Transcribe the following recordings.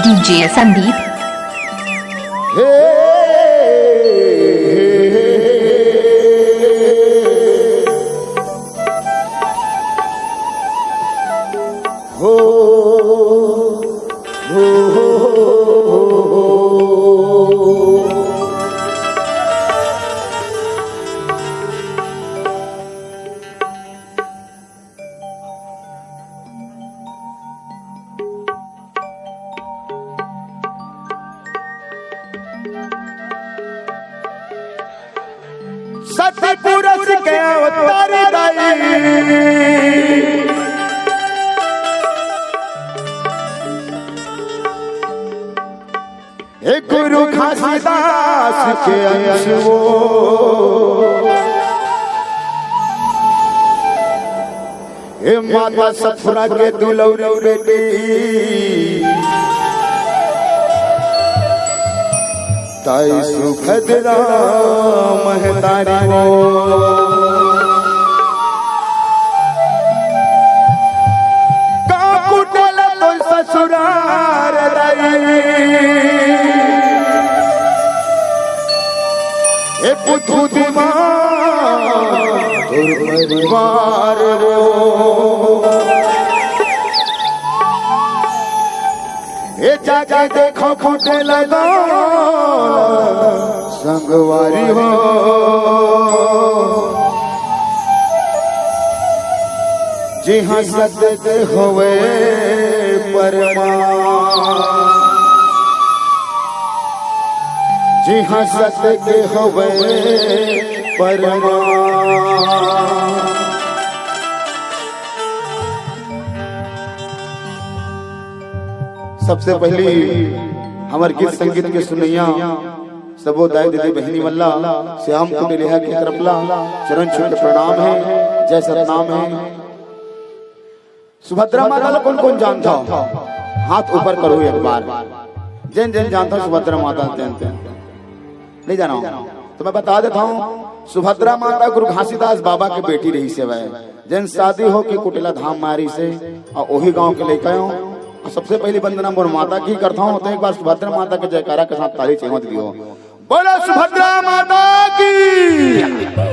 DJ Sandeep. सतपुरुष के अवतार दाई हे गुरु घासीदास के अंश वो हे माता सतपुरा के दुलौरी बेटी ताई सुभद्रा महतारी वो काकुटल तो ससुरार दाई ए पुतु दीवार तुर परिवार वो ए जाके देखो फूटे लगा संगवारी हो जी हाँ सत्य होवे परमा जी हाँ सत्य होवे परमा सबसे पहली हमारे गीत संगीत के सुनैया सबो दाई दीदी बहनी मल्ला श्याम कुटिलिया की तरफला चरण छू के प्रणाम है, जय सतनाम है। सुभद्रा माता को कौन कौन जानता हो? हाथ ऊपर करो एक बार। जैन जैन जानता हूँ सुभद्रा माता नहीं जाना तो मैं बता देता हूँ। सुभद्रा माता गुरु घासीदास बाबा के बेटी रही से वह जैन शादी हो के कुटिला धाम मारी से और वही गांव के लेकर आऊँ। सबसे पहली वंदना मोर माता की करता हूँ तो एक बार सुभद्रा माता के जयकारा के साथ ताली चेमत दियो। बोलो सुभद्रा माता की।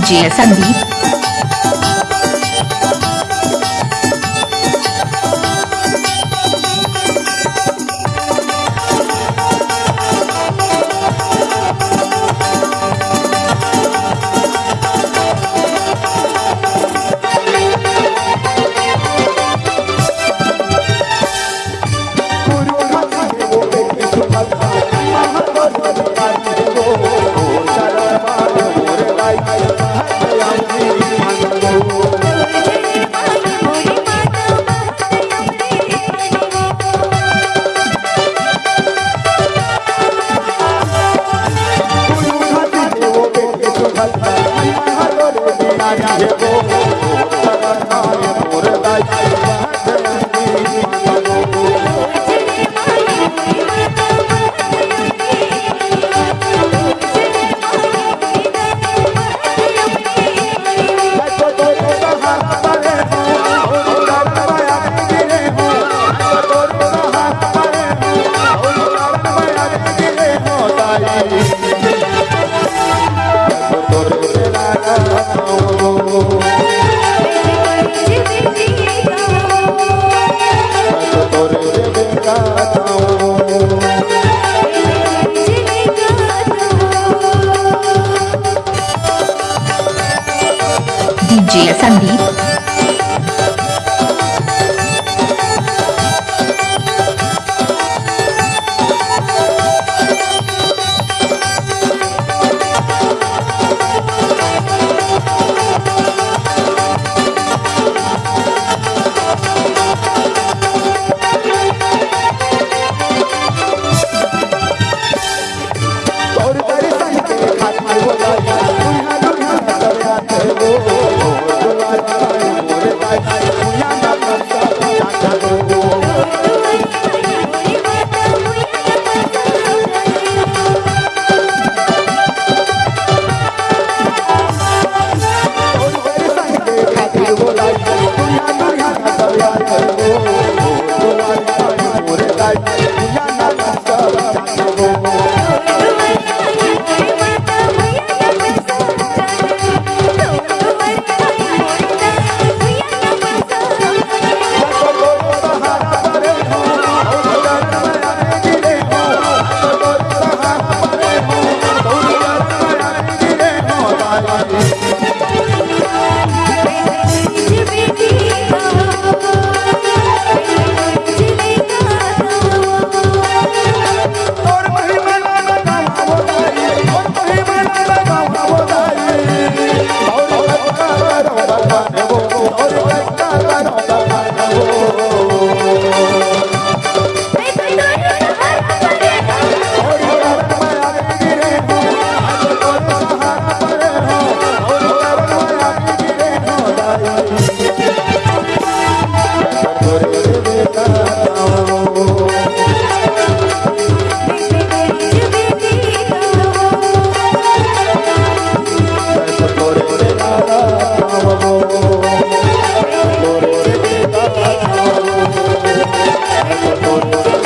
DJ Sandeep. DJ Sandeep.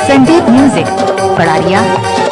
Sandeep Music, Padaria.